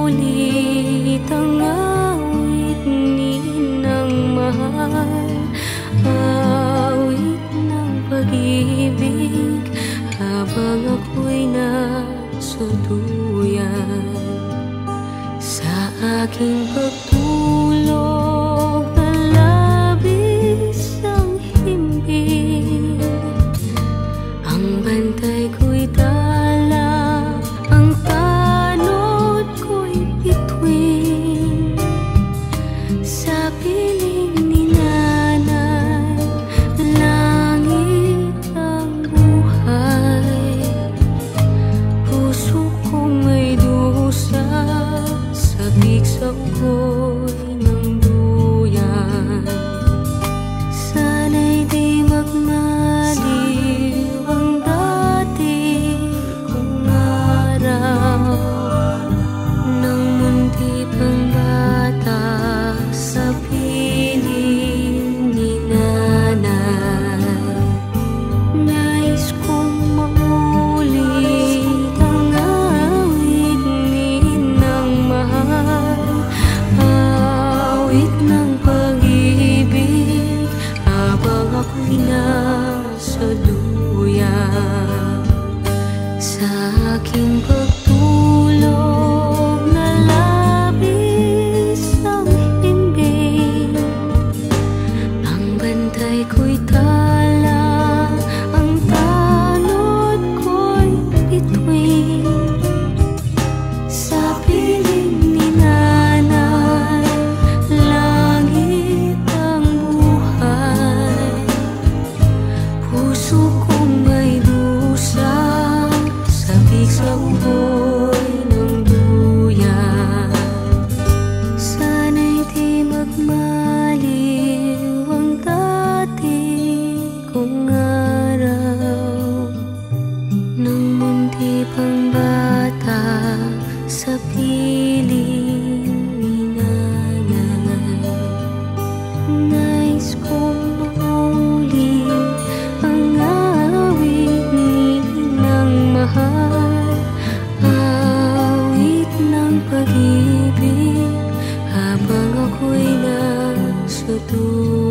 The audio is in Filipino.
mamulit ang awit ninang mahal, awit ng pag-ibig habang ako'y nasa duyan. Sa aking pagtulog na labis ang himbing, ang bantay ko'y dala, ang tanod ko'y bituin. Sa piling ni nanay, langit ang buhay. Puso ko may dusa, sabik sa ugoy ng duyan. Sana'y di magmaliw ang dati kong araw, nang mundi pang bata sa piling ni nanay. Nais kong maulit ang awit ninang mahal, awit ng pag-ibig habang ako'y nasa duyan. Sa aking pagtulog na labis ang himbing, ang bantay ko'y tala, ang tanod ko'y bituin. Sa piling ni nanay, langit ang buhay. Puso kong may dusa, sabik sa ugoy ng duyan. Sana'y di magmaliw ang dati kong araw, nang mundi pang bata sa piling ni nanay. Nais kong maulit ang awit ninang mahal, awit ng pag-ibig habang ako'y nasa duyan.